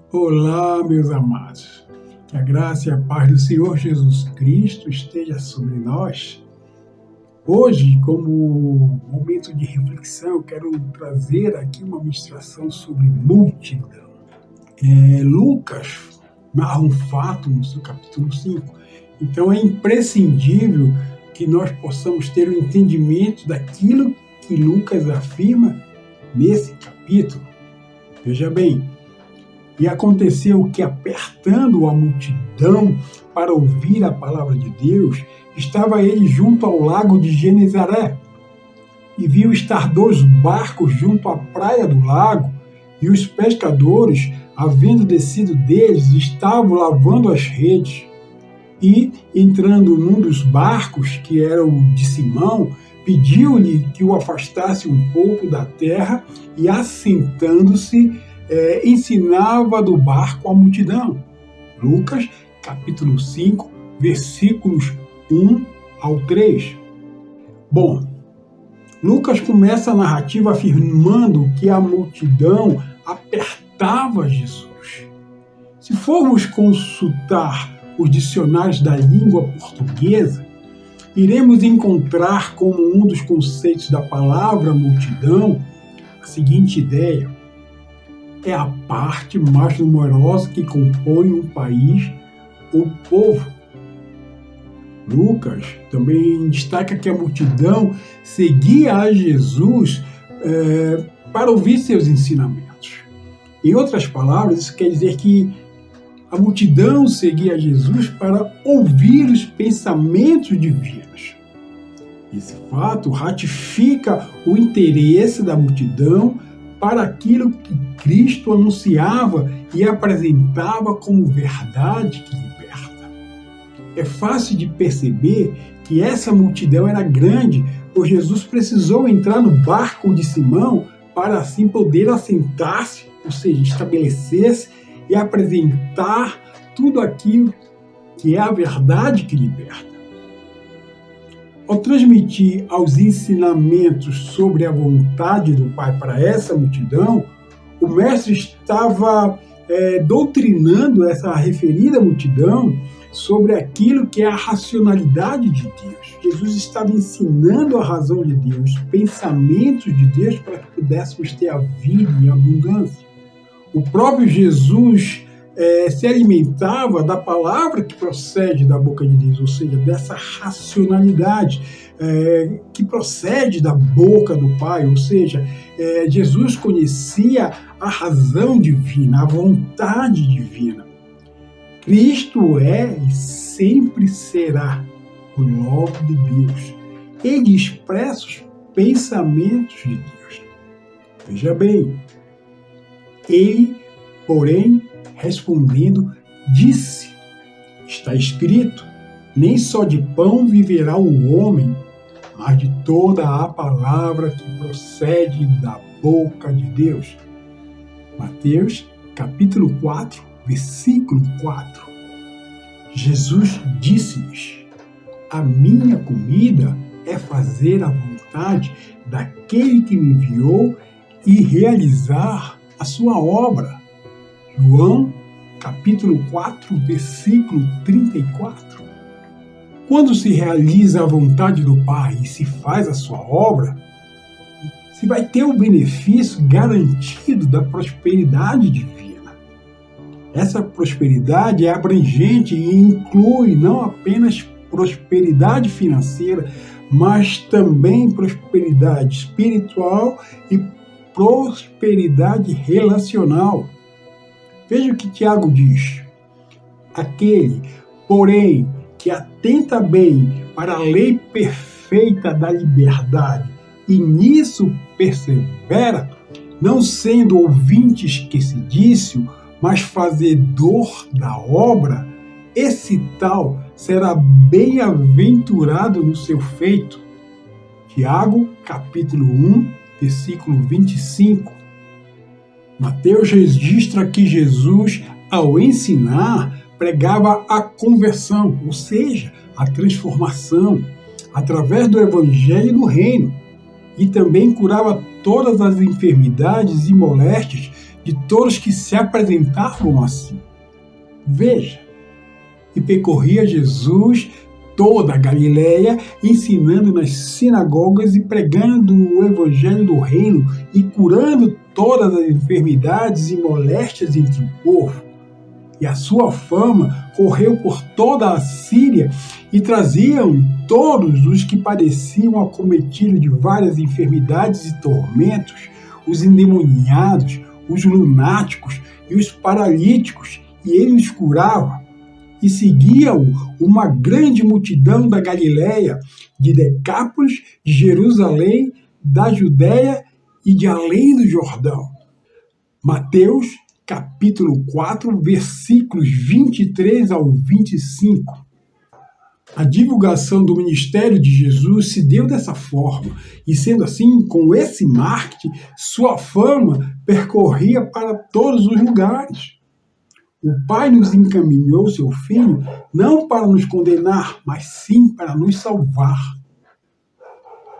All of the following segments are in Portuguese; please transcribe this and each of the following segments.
Olá, meus amados. Que a graça e a paz do Senhor Jesus Cristo esteja sobre nós. Hoje, como momento de reflexão, eu quero trazer aqui uma ministração sobre multidão. Lucas narra um fato no seu capítulo 5. Então, é imprescindível que nós possamos ter o entendimento daquilo que Lucas afirma nesse capítulo. Veja bem, e aconteceu que, apertando a multidão para ouvir a palavra de Deus, estava ele junto ao lago de Genezaré, e viu estar 2 barcos junto à praia do lago, e os pescadores, havendo descido deles, estavam lavando as redes. E, entrando num dos barcos, que era o de Simão, pediu-lhe que o afastasse um pouco da terra, e, assentando-se, ensinava do barco a multidão. Lucas, capítulo 5, versículos 1 ao 3. Bom, Lucas começa a narrativa afirmando que a multidão apertava Jesus. Se formos consultar os dicionários da língua portuguesa, iremos encontrar como um dos conceitos da palavra multidão a seguinte ideia: é a parte mais numerosa que compõe um país ou povo. Lucas também destaca que a multidão seguia a Jesus para ouvir seus ensinamentos. Em outras palavras, isso quer dizer que a multidão seguia a Jesus para ouvir os pensamentos divinos. Esse fato ratifica o interesse da multidão para aquilo que Cristo anunciava e apresentava como verdade que liberta. É fácil de perceber que essa multidão era grande, pois Jesus precisou entrar no barco de Simão para assim poder assentar-se, ou seja, estabelecer-se e apresentar tudo aquilo que é a verdade que liberta. Ao transmitir aos ensinamentos sobre a vontade do Pai para essa multidão, o mestre estava doutrinando essa referida multidão sobre aquilo que é a racionalidade de Deus. Jesus estava ensinando a razão de Deus, os pensamentos de Deus, para que pudéssemos ter a vida em abundância. O próprio Jesus se alimentava da palavra que procede da boca de Deus, ou seja, dessa racionalidade que procede da boca do Pai, ou seja, Jesus conhecia a razão divina, a vontade divina. Cristo é e sempre será o Logo de Deus. Ele expressa os pensamentos de Deus. Veja bem, ele, porém, respondendo, disse: está escrito, nem só de pão viverá o homem, mas de toda a palavra que procede da boca de Deus. Mateus, capítulo 4, versículo 4. Jesus disse-lhes: a minha comida é fazer a vontade daquele que me enviou e realizar a sua obra. João, capítulo 4, versículo 34. Quando se realiza a vontade do Pai e se faz a sua obra, se vai ter o benefício garantido da prosperidade divina. Essa prosperidade é abrangente e inclui não apenas prosperidade financeira, mas também prosperidade espiritual e prosperidade relacional. Veja o que Tiago diz: aquele, porém, que atenta bem para a lei perfeita da liberdade e nisso persevera, não sendo ouvinte esquecedício, mas fazedor da obra, esse tal será bem-aventurado no seu feito. Tiago, capítulo 1, versículo 25. Mateus registra que Jesus, ao ensinar, pregava a conversão, ou seja, a transformação, através do evangelho do reino, e também curava todas as enfermidades e moléstias de todos que se apresentavam assim. Veja, e percorria Jesus toda a Galileia, ensinando nas sinagogas e pregando o evangelho do reino e curando todas as enfermidades e moléstias entre o povo. E a sua fama correu por toda a Síria e traziam todos os que padeciam acometidos de várias enfermidades e tormentos, os endemoniados, os lunáticos e os paralíticos, e ele os curava. E seguia-o uma grande multidão da Galileia, de Decápolis, de Jerusalém, da Judéia e de além do Jordão. Mateus, capítulo 4, versículos 23 ao 25. A divulgação do ministério de Jesus se deu dessa forma, e sendo assim, com esse marketing, sua fama percorria para todos os lugares. O Pai nos encaminhou seu Filho não para nos condenar, mas sim para nos salvar.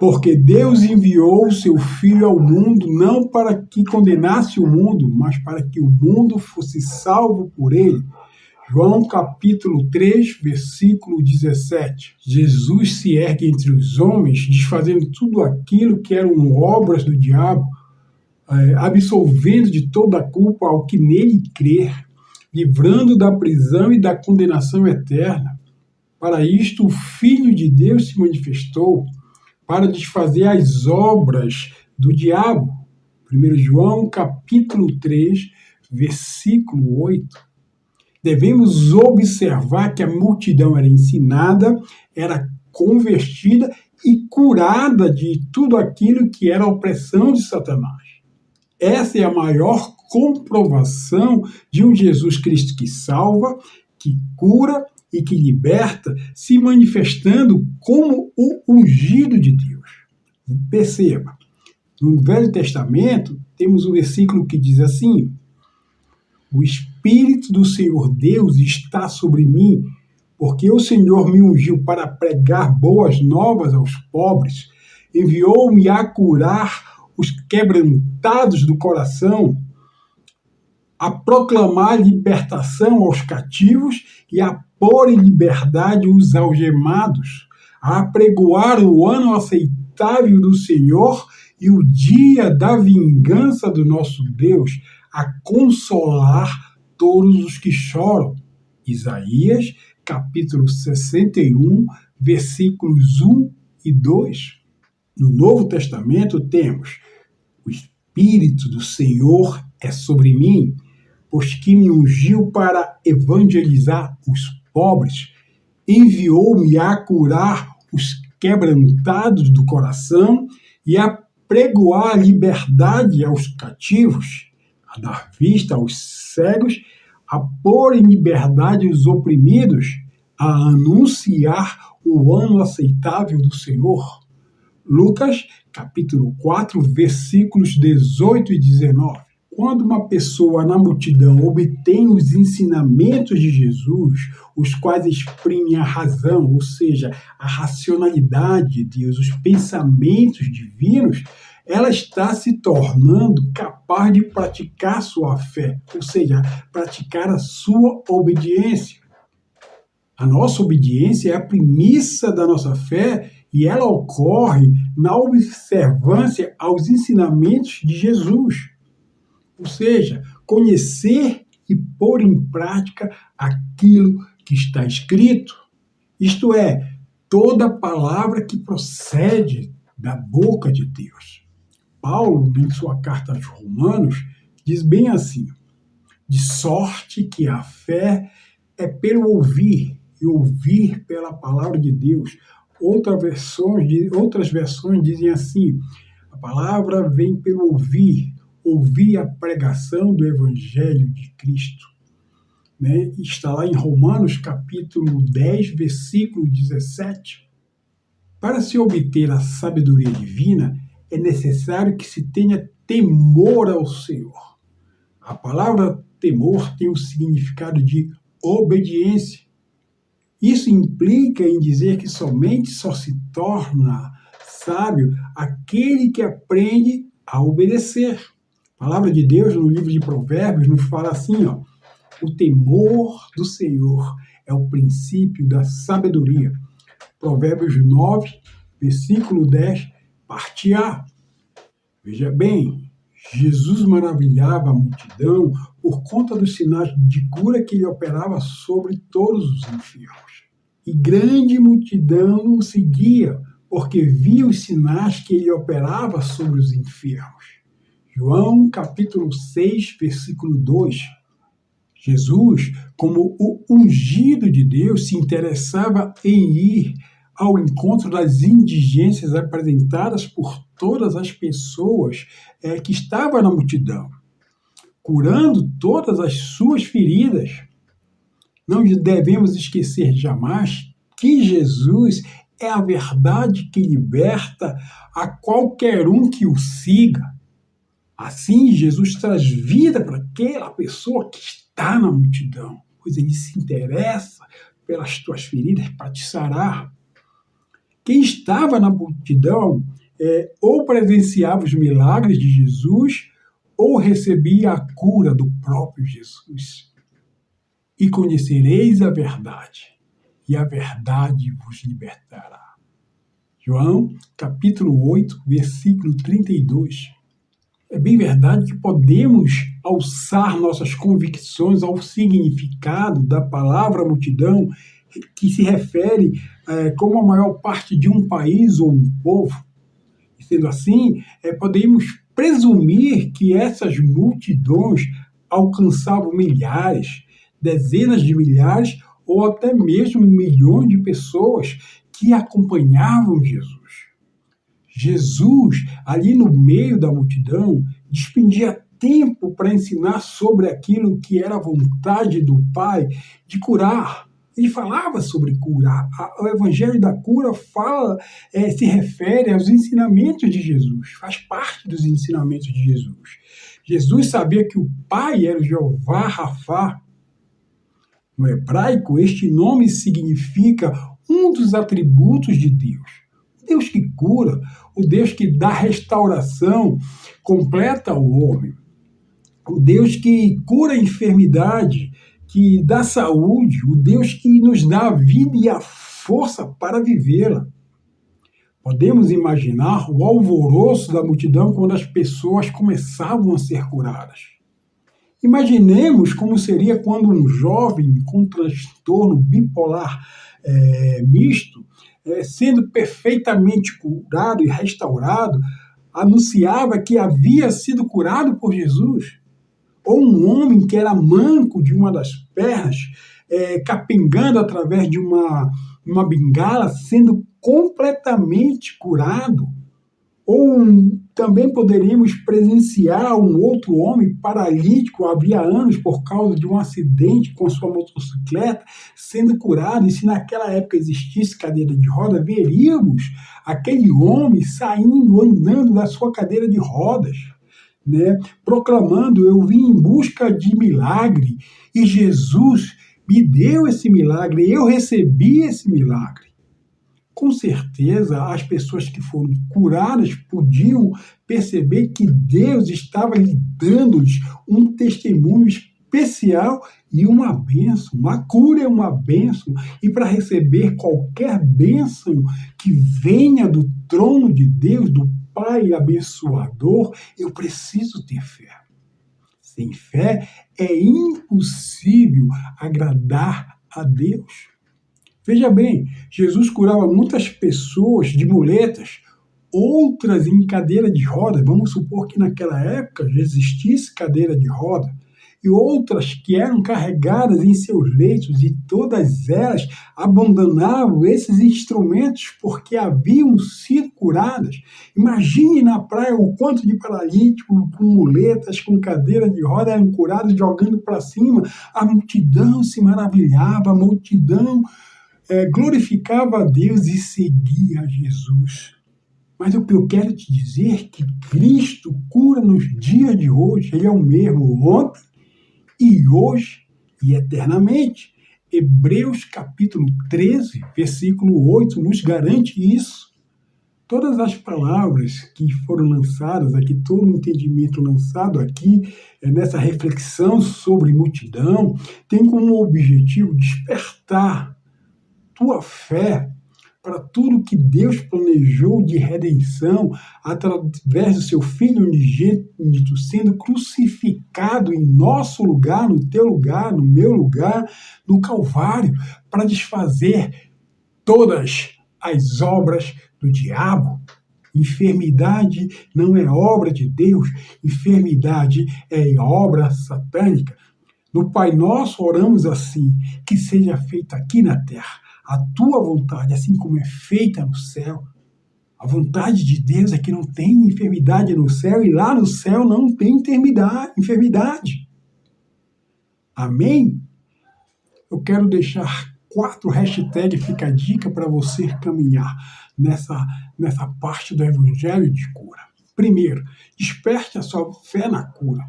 Porque Deus enviou o seu Filho ao mundo não para que condenasse o mundo, mas para que o mundo fosse salvo por ele. João capítulo 3, versículo 17. Jesus se ergue entre os homens, desfazendo tudo aquilo que eram obras do diabo, absolvendo de toda a culpa ao que nele crer, livrando da prisão e da condenação eterna. Para isto, o Filho de Deus se manifestou, para desfazer as obras do diabo. 1 João, capítulo 3, versículo 8. Devemos observar que a multidão era ensinada, era convertida e curada de tudo aquilo que era a opressão de Satanás. Essa é a maior comprovação de um Jesus Cristo que salva, que cura e que liberta, se manifestando como o ungido de Deus. Perceba, no Velho Testamento temos um versículo que diz assim: o Espírito do Senhor Deus está sobre mim, porque o Senhor me ungiu para pregar boas novas aos pobres, enviou-me a curar os quebrantados do coração, a proclamar libertação aos cativos e a pôr em liberdade os algemados, a apregoar o ano aceitável do Senhor e o dia da vingança do nosso Deus, a consolar todos os que choram. Isaías, capítulo 61, versículos 1 e 2. No Novo Testamento temos: o Espírito do Senhor é sobre mim, pois que me ungiu para evangelizar os pobres, enviou-me a curar os quebrantados do coração e a pregoar a liberdade aos cativos, a dar vista aos cegos, a pôr em liberdade os oprimidos, a anunciar o ano aceitável do Senhor. Lucas, capítulo 4, versículos 18 e 19. Quando uma pessoa na multidão obtém os ensinamentos de Jesus, os quais exprimem a razão, ou seja, a racionalidade de Deus, os pensamentos divinos, ela está se tornando capaz de praticar sua fé, ou seja, praticar a sua obediência. A nossa obediência é a premissa da nossa fé e ela ocorre na observância aos ensinamentos de Jesus. Ou seja, conhecer e pôr em prática aquilo que está escrito. Isto é, toda palavra que procede da boca de Deus. Paulo, em sua carta aos Romanos, diz bem assim: de sorte que a fé é pelo ouvir, e ouvir pela palavra de Deus. Outras versões dizem assim: a palavra vem pelo ouvir a pregação do Evangelho de Cristo. Está lá em Romanos capítulo 10, versículo 17. Para se obter a sabedoria divina, é necessário que se tenha temor ao Senhor. A palavra temor tem o significado de obediência. Isso implica em dizer que somente só se torna sábio aquele que aprende a obedecer. A palavra de Deus, no livro de Provérbios, nos fala assim, ó: o temor do Senhor é o princípio da sabedoria. Provérbios 9, versículo 10, parte A. Veja bem, Jesus maravilhava a multidão por conta dos sinais de cura que ele operava sobre todos os enfermos. E grande multidão o seguia, porque via os sinais que ele operava sobre os enfermos. João capítulo 6, versículo 2. Jesus, como o ungido de Deus, se interessava em ir ao encontro das indigências apresentadas por todas as pessoas que estavam na multidão, curando todas as suas feridas. Não devemos esquecer jamais que Jesus é a verdade que liberta a qualquer um que o siga. Assim, Jesus traz vida para aquela pessoa que está na multidão, pois ele se interessa pelas tuas feridas para te sarar. Quem estava na multidão ou presenciava os milagres de Jesus ou recebia a cura do próprio Jesus. E conhecereis a verdade, e a verdade vos libertará. João, capítulo 8, versículo 32. É bem verdade que podemos alçar nossas convicções ao significado da palavra multidão, que se refere como a maior parte de um país ou um povo. E sendo assim, podemos presumir que essas multidões alcançavam milhares, dezenas de milhares ou até mesmo milhões de pessoas que acompanhavam Jesus. Jesus, ali no meio da multidão, despendia tempo para ensinar sobre aquilo que era a vontade do Pai de curar. Ele falava sobre curar. O Evangelho da cura se refere aos ensinamentos de Jesus, faz parte dos ensinamentos de Jesus. Jesus sabia que o Pai era o Jeová Rafá. No hebraico, este nome significa um dos atributos de Deus. O Deus que cura, o Deus que dá restauração completa ao homem. O Deus que cura a enfermidade, que dá saúde, o Deus que nos dá a vida e a força para vivê-la. Podemos imaginar o alvoroço da multidão quando as pessoas começavam a ser curadas. Imaginemos como seria quando um jovem com transtorno bipolar misto, sendo perfeitamente curado e restaurado, anunciava que havia sido curado por Jesus. Ou um homem que era manco de uma das pernas, capengando através de uma bengala, sendo completamente curado. Ou também poderíamos presenciar um outro homem paralítico havia anos por causa de um acidente com sua motocicleta, sendo curado. E se naquela época existisse cadeira de roda, veríamos aquele homem saindo, andando da sua cadeira de rodas, proclamando: eu vim em busca de milagre e Jesus me deu esse milagre, eu recebi esse milagre. Com certeza, as pessoas que foram curadas podiam perceber que Deus estava lhe dando-lhes um testemunho especial e uma bênção. Uma cura é uma bênção. E para receber qualquer bênção que venha do trono de Deus, do Pai abençoador, eu preciso ter fé. Sem fé é impossível agradar a Deus. Veja bem, Jesus curava muitas pessoas de muletas, outras em cadeira de roda. Vamos supor que naquela época já existisse cadeira de roda, e outras que eram carregadas em seus leitos, e todas elas abandonavam esses instrumentos porque haviam sido curadas. Imagine na praia o quanto de paralíticos com muletas, com cadeira de roda eram curados, jogando para cima. A multidão se maravilhava, a multidão glorificava a Deus e seguia a Jesus. Mas o que eu quero te dizer é que Cristo cura nos dias de hoje. Ele é o mesmo ontem e hoje e eternamente. Hebreus capítulo 13, versículo 8 nos garante isso. Todas as palavras que foram lançadas aqui, todo o entendimento lançado aqui, nessa reflexão sobre multidão, tem como objetivo despertar tua fé para tudo que Deus planejou de redenção através do seu Filho unigênito sendo crucificado em nosso lugar, no teu lugar, no meu lugar, no Calvário, para desfazer todas as obras do diabo. Enfermidade não é obra de Deus, enfermidade é obra satânica. No Pai Nosso oramos assim: que seja feita aqui na terra a tua vontade, assim como é feita no céu. A vontade de Deus é que não tem enfermidade no céu, e lá no céu não tem enfermidade. Amém? Eu quero deixar 4 hashtags, fica a dica para você caminhar nessa parte do Evangelho de cura. Primeiro, desperte a sua fé na cura.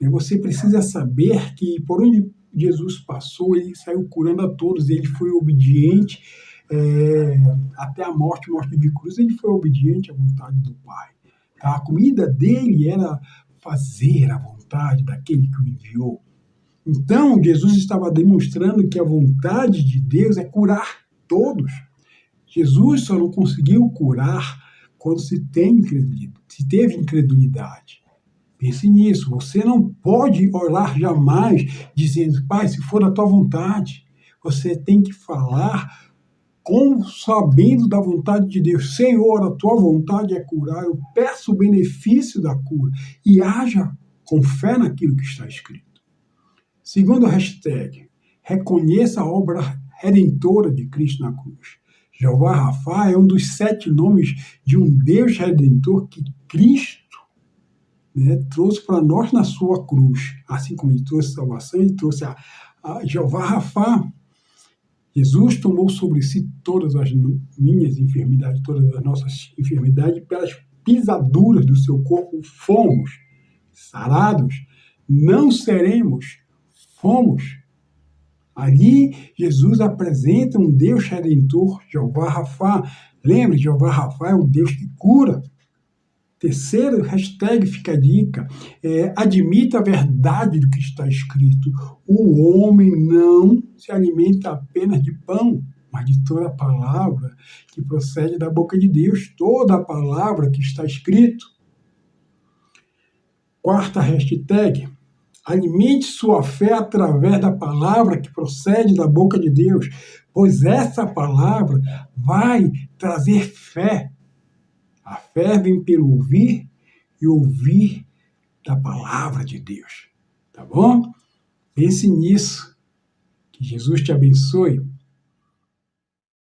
Você precisa saber que por onde Jesus passou, ele saiu curando a todos, ele foi obediente até a morte de cruz, ele foi obediente à vontade do Pai. A comida dele era fazer a vontade daquele que o enviou. Então, Jesus estava demonstrando que a vontade de Deus é curar todos. Jesus só não conseguiu curar quando se teve incredulidade. Pense nisso. Você não pode orar jamais dizendo: Pai, se for a tua vontade. Você tem que falar sabendo da vontade de Deus. Senhor, a tua vontade é curar. Eu peço o benefício da cura. E haja com fé naquilo que está escrito. Segundo hashtag, reconheça a obra redentora de Cristo na cruz. Jeová Rafá é um dos 7 nomes de um Deus redentor que Cristo trouxe para nós na sua cruz. Assim como ele trouxe salvação, ele trouxe a Jeová Rafá. Jesus tomou sobre si todas as minhas enfermidades, todas as nossas enfermidades, pelas pisaduras do seu corpo fomos sarados. Não seremos, fomos. Ali, Jesus apresenta um Deus redentor, Jeová Rafá. Lembre, Jeová Rafá é o Deus que cura. Terceiro hashtag, fica a dica, admita a verdade do que está escrito. O homem não se alimenta apenas de pão, mas de toda a palavra que procede da boca de Deus, toda a palavra que está escrito. Quarta hashtag, alimente sua fé através da palavra que procede da boca de Deus, pois essa palavra vai trazer fé. A fé vem pelo ouvir e ouvir da palavra de Deus. Tá bom? Pense nisso. Que Jesus te abençoe.